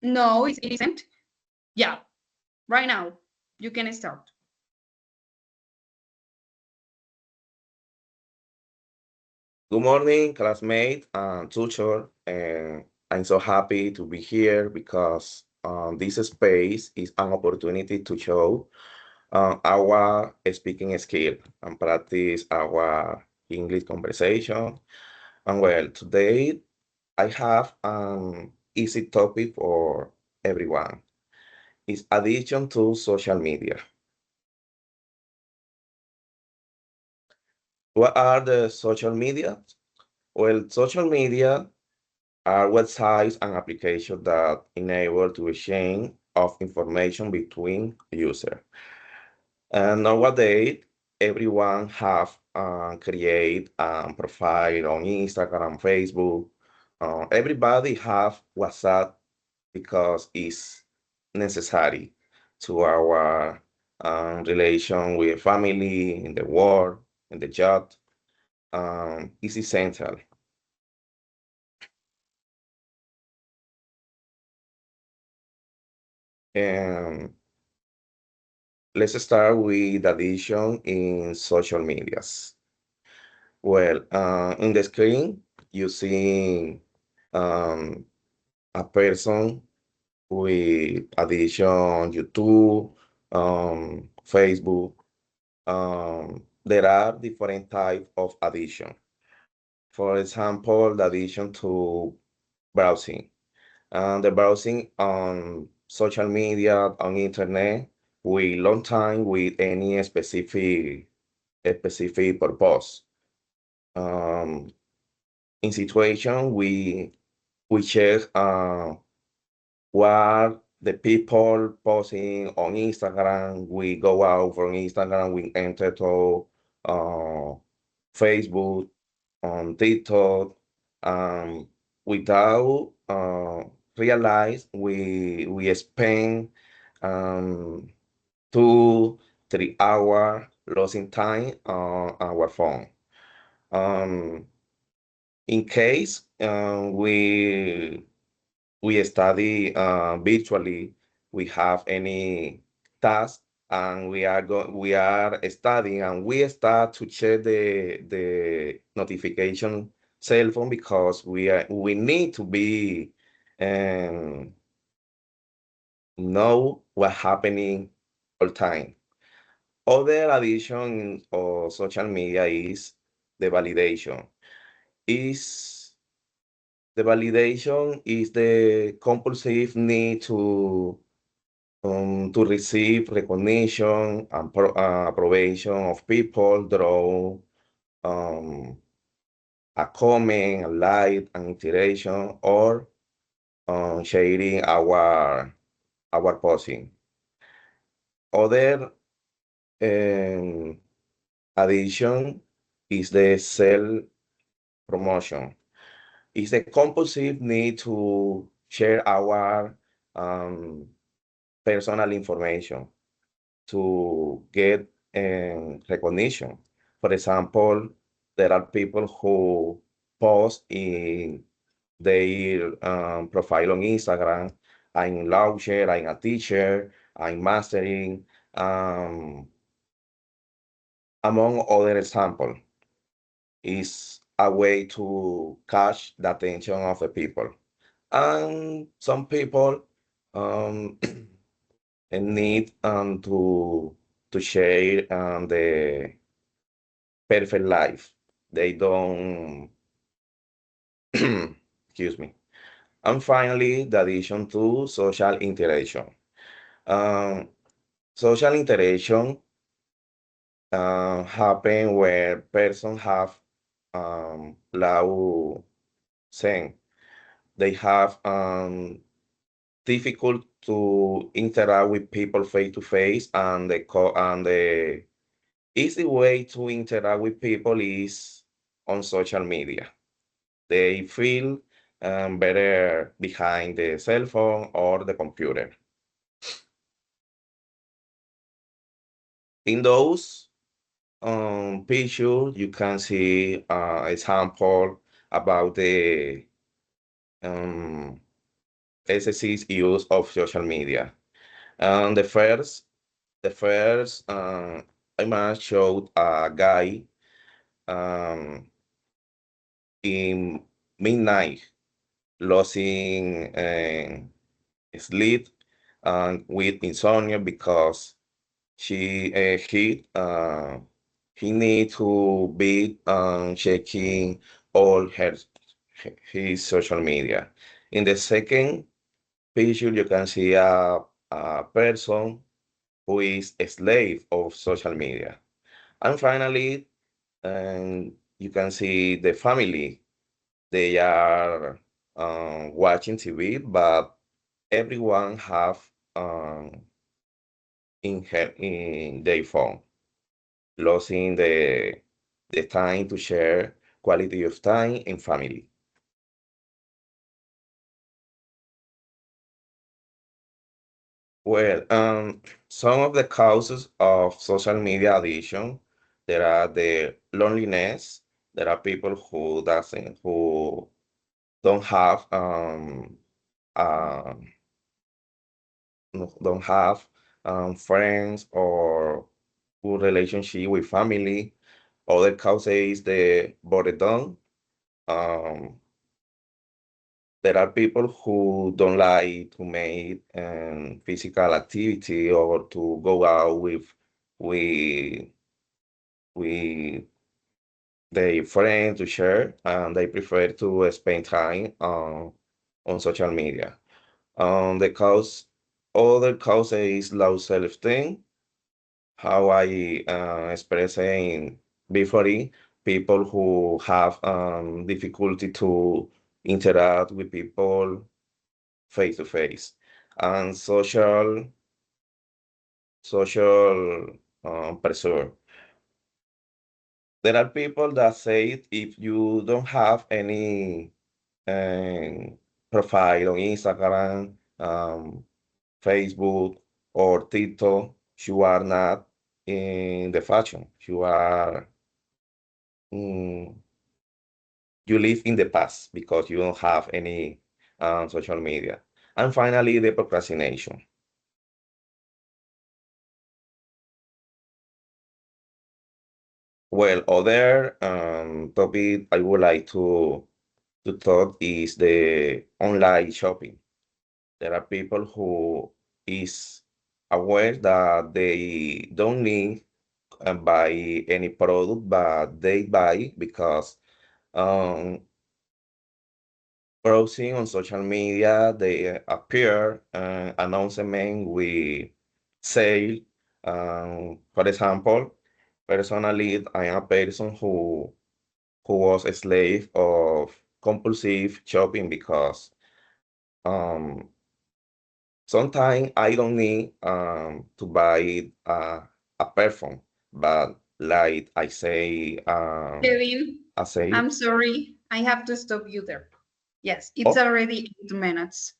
No, it isn't. Yeah, right now you can start. Good morning, classmate and teacher. And I'm so happy to be here because this space is an opportunity to show our speaking skill and practice our English conversation. And well, today I have an easy topic for everyone. It's addiction to social media. What are the social media? Well, social media are websites and applications that enable to exchange of information between users. And nowadays, everyone have create a profile on Instagram, Facebook. Everybody have WhatsApp because it's necessary to our relation with family, in the work, in the job. It's essential. And let's start with addiction in social medias. Well, in the screen, you see um, a person with addiction, YouTube, Facebook. There are different types of addiction. For example, the addiction to browsing. The browsing on social media, on internet, with long time with any specific purpose. Um, in situation, we check what the people posting on Instagram. We go out from Instagram, we enter to uh, Facebook, on TikTok, without realize we spend um, 2, 3 hours losing time on our phone. Um, in case we study virtually, we have any task and we are studying and we start to check the notification cell phone because we need to be um, know what happening all time. Other addition of social media is the validation. Is the validation is the compulsive need to receive recognition and approbation of people through um, a comment, a like, an interaction, or sharing our posting. Other um, addition is the self promotion. It's the compulsive need to share our um, personal information to get recognition. For example, there are people who post in their profile on Instagram, I'm launcher, I'm a teacher, I'm mastering, um, among other examples, is a way to catch the attention of the people. And some people um, need to share the perfect life. They don't, excuse me. And finally, the addition to social interaction. Um, Social interaction happen where persons have low sense. They have difficult to interact with people face to face, and the easy way to interact with people is on social media. They feel better behind the cell phone or the computer. In those pictures, you can see example about the um, excessive use of social media. And the first image showed a guy um, in midnight losing sleep and with insomnia because he need to be checking all his social media. In the second picture, you can see a person who is a slave of social media. And finally, you can see the family. They are watching TV, but everyone have um, in their phone, losing the time to share quality of time in family. Well, some of the causes of social media addiction, there are the loneliness. There are people who don't have uh, don't have friends or good relationship with family. Other cause is the boredom. Um, there are people who don't like to make physical activity or to go out with with their friends to share, and they prefer to spend time on social media. The cause, other cause is low self-esteem. How I expressing before it, people who have difficulty to interact with people face to face, and social pressure. There are people that say if you don't have any um, profile on Instagram, Facebook, or TikTok, you are not in the fashion. Mm, you live in the past because you don't have any social media. And finally, the procrastination. Well, other topic I would like to talk is the online shopping. There are people who is aware that they don't need buy any product, but they buy because um, browsing on social media, they appear announcement with sale. For example, personally, I am a person who was a slave of compulsive shopping because um, sometimes I don't need to buy a perfume, but like Kevin, I say, I'm sorry. I have to stop you there. Yes, it's oh, already 8 minutes.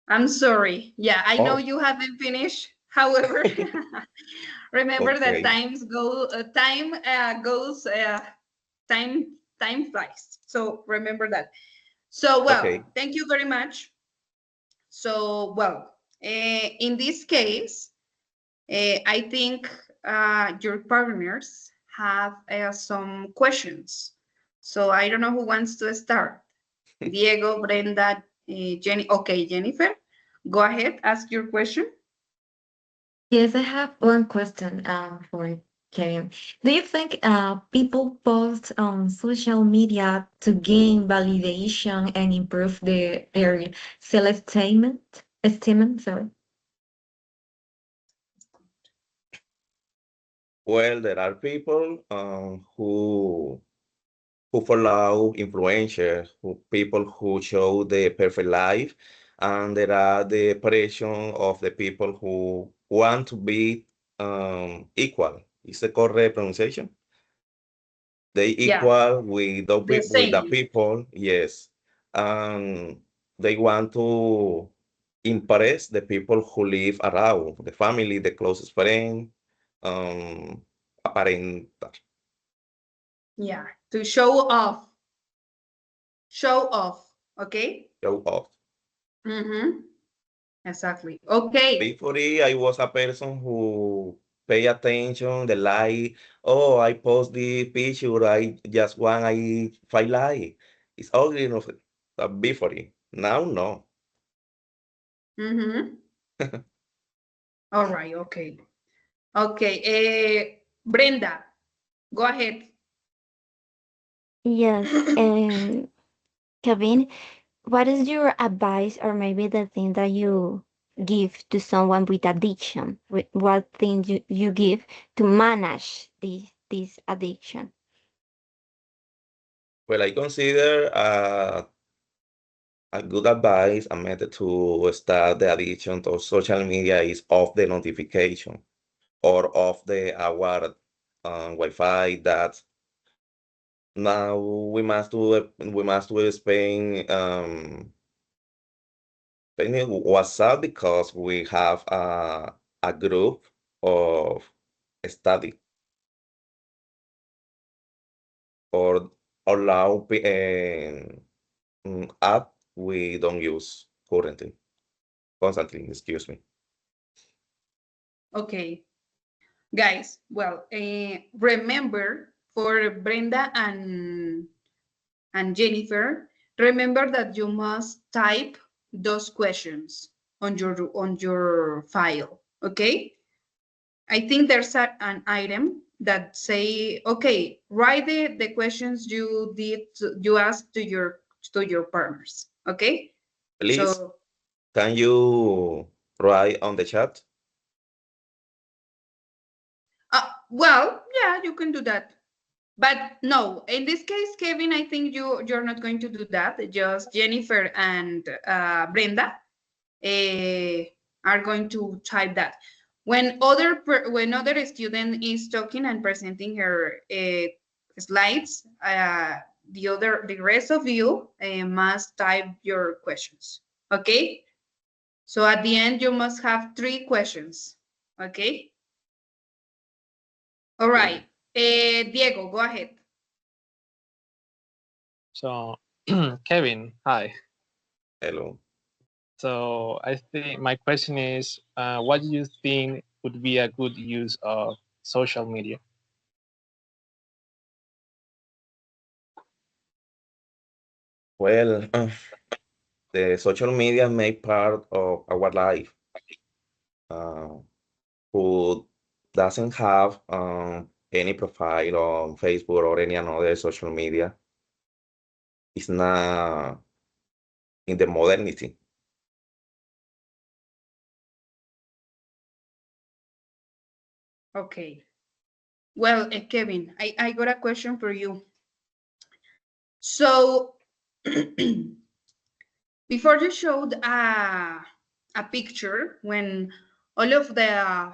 I'm sorry. Yeah, I know oh, you haven't finished. However, remember that okay, time goes time flies. So remember that. So well, okay. thank you very much. So well, in this case, I think your partners have some questions. So I don't know who wants to start. Diego, Brenda, Jenny. Okay, Jennifer, go ahead, ask your question. Yes, I have one question for Kevin. Do you think people post on social media to gain validation and improve their self-esteem? Sorry. Well, there are people who follow influencers, people who show the perfect life, and there are the pressure of the people who want to be equal. Is the correct pronunciation? They Yeah, equal with the with the same. people, yes. And they want to impress the people who live around, the family, the closest friend, aparentar, Yeah, to show off. Show off. Okay. show off. Mm-hmm. Exactly. Okay. Before it, I was a person who pay attention, the like, oh, I post the picture, I just want, I find like. It's ugly enough before it. Now, no. Mm-hmm. All right. Okay. Okay. Brenda, go ahead. Yes, and Kevin, what is your advice or maybe the thing that you give to someone with addiction? What thing you give to manage this addiction? Well, I consider a good advice, a method to start the addiction to social media is off the notification or off the our Wi-Fi. That now we must do Spain spending WhatsApp because we have a group of study or allow app we don't use currently constantly. Excuse me. Okay. Guys, well, remember for Brenda and Jennifer, remember that you must type those questions on your file. Okay. I think there's an item that say, okay, write the questions you asked to your partners. Okay. Please, So, can you write on the chat? well, yeah, you can do that. But no, in this case, Kevin, I think you're not going to do that. Just Jennifer and Brenda are going to type that. When other student is talking and presenting her slides, the rest of you must type your questions. Okay. So at the end, you must have 3 questions. Okay. All right. Diego, go ahead. So, Kevin, hi. Hello. So, I think my question is, what do you think would be a good use of social media? Well, the social media make part of our life. Uh, who doesn't have any profile on Facebook or any another social media is not in the modernity. Okay. Well, Kevin, I got a question for you. So, before you showed a picture when all of the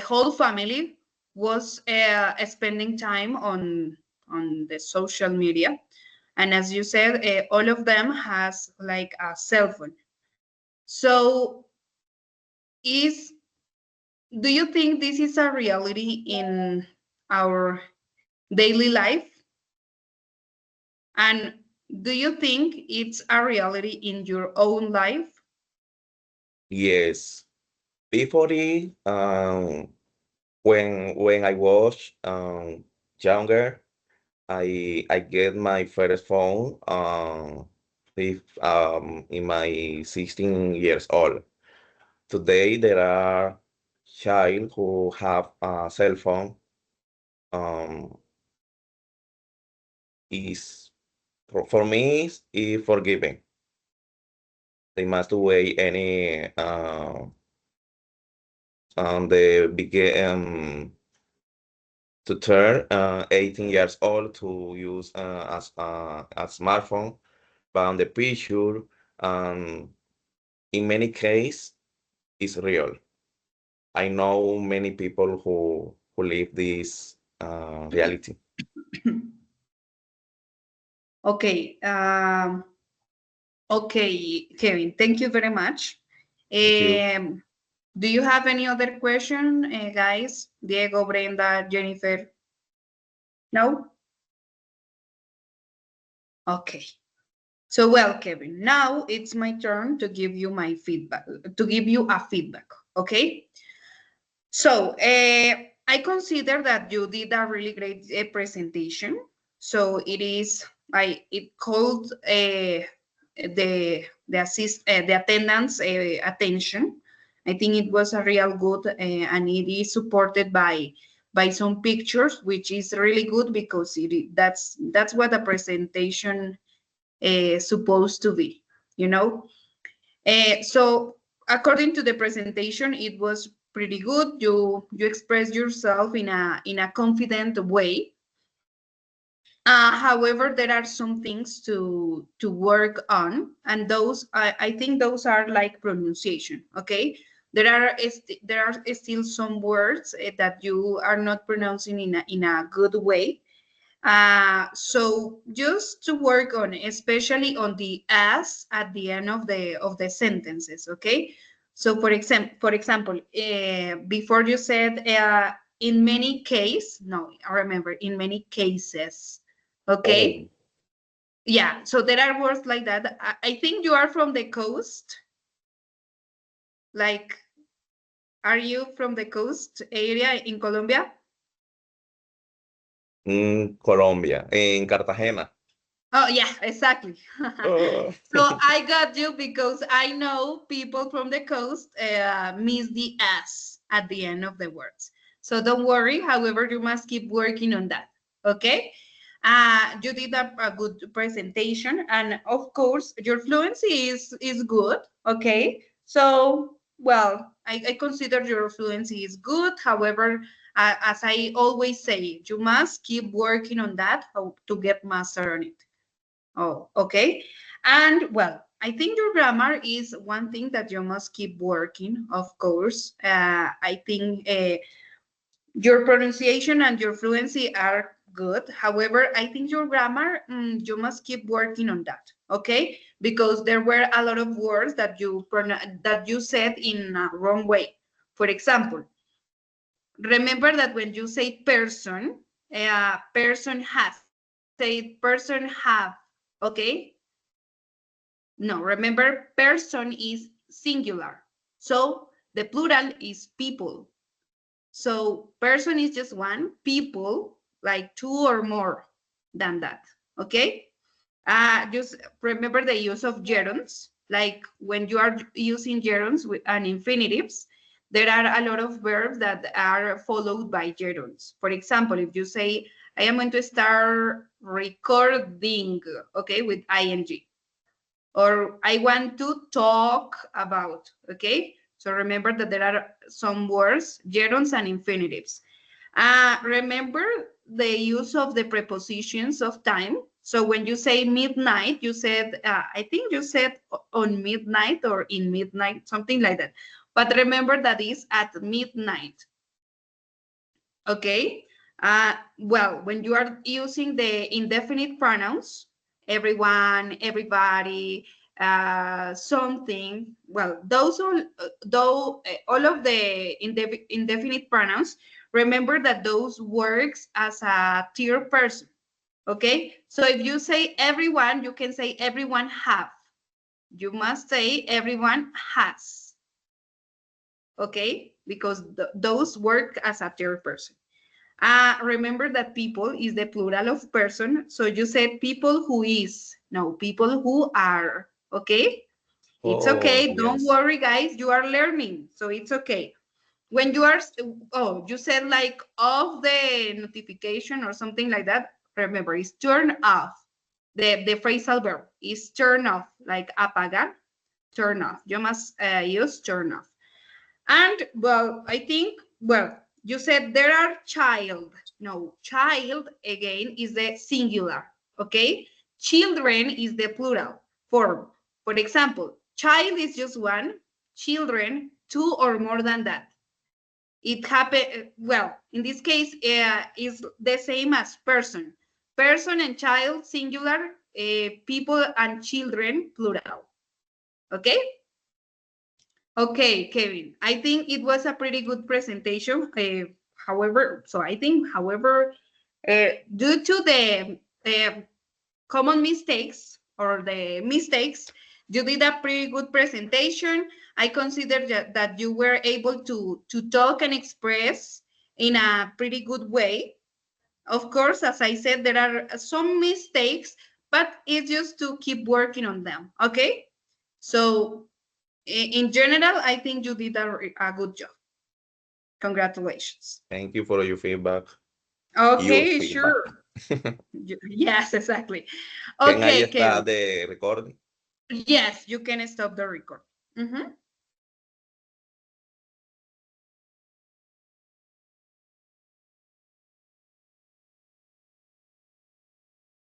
whole family was spending time on the social media, and as you said, all of them has like a cell phone. So, is do you think this is a reality in our daily life? And do you think it's a reality in your own life? Yes, before it, when I was younger, I get my first phone in my 16 years old. Today there are child who have a cell phone um is for me is forgiving. They must wait any the begin to turn 18 years old to use as a smartphone. But on the picture, um, in many cases, it's real. I know many people who live this reality. Okay. Okay, Kevin, thank you very much. Thank you. Do you have any other question, guys? Diego, Brenda, Jennifer? No? Okay. So, well, Kevin, now it's my turn to give you my feedback, to give you a feedback, okay? So, I consider that you did a really great presentation. So it called the attendance attention. I think it was a real good, and it is supported by some pictures, which is really good because that's what a presentation supposed to be, you know. So according to the presentation, it was pretty good. You express yourself in a confident way. However, there are some things to work on, and those I think those are like pronunciation. Okay, there are still some words that you are not pronouncing in a good way. So just to work on, especially on the as at the end of the sentences, okay? So for example, before you said in many case, no, I remember in many cases, Oh, okay? Yeah, so there are words like that. I think you are from the coast. Like, are you from the coast area in Colombia? Colombia, en Cartagena. Oh, yeah, exactly. Oh. So I got you because I know people from the coast miss the S at the end of the words. So don't worry. However, you must keep working on that. Okay. You did a good presentation, and of course, your fluency is good. Okay. So well, I consider your fluency is good. However, as I always say, you must keep working on that to get master on it. Oh, okay. And well, I think your grammar is one thing that you must keep working, of course. I think your pronunciation and your fluency are good. However, I think your grammar, you must keep working on that, okay? Because there were a lot of words that that you said in a wrong way. For example, remember that when you say person, person has. You say person have, okay? No, remember, person is singular. So the plural is people. So person is just one, people like two or more than that. Okay? Just remember the use of gerunds. Like when you are using gerunds with and infinitives, there are a lot of verbs that are followed by gerunds. For example, if you say, I am going to start recording, okay, with ing, or I want to talk about, okay? So remember that there are some words, gerunds and infinitives. Remember the use of the prepositions of time. So when you say midnight, you said, I think you said on midnight or in midnight, something like that. But remember that is at midnight, okay? Well, when you are using the indefinite pronouns, everyone, everybody, something, well, those all, though all of the indefinite pronouns, remember that those works as a third person, okay? So if you say everyone, you can say everyone have. You must say everyone has, okay? Because those work as a third person. Remember that people is the plural of person. So you said people who is. No, people who are. Okay? It's Oh, okay. Don't yes. worry, guys. You are learning. So it's okay. When you are, oh, you said like off the notification or something like that. Remember, it's turn off. The phrasal verb is turn off, like apagar, turn off. You must use turn off. And well, I think, well, you said there are child. No, child again is the singular, okay? Children is the plural form. For example, child is just one, children, two or more than that. It happened, well, in this case, is the same as person. Person and child, singular, people and children, plural, okay? Okay, Kevin, I think it was a pretty good presentation. However, due to the common mistakes, or the mistakes. You did a pretty good presentation. I consider that you were able to talk and express in a pretty good way. Of course, as I said, there are some mistakes, but it's just to keep working on them, okay? So in general, I think you did a good job. Congratulations. Thank you for your feedback. Your Okay, feedback. sure. Yes, exactly. Can I Okay, start Kevin. the recording? Yes, you can stop the record. Mhm.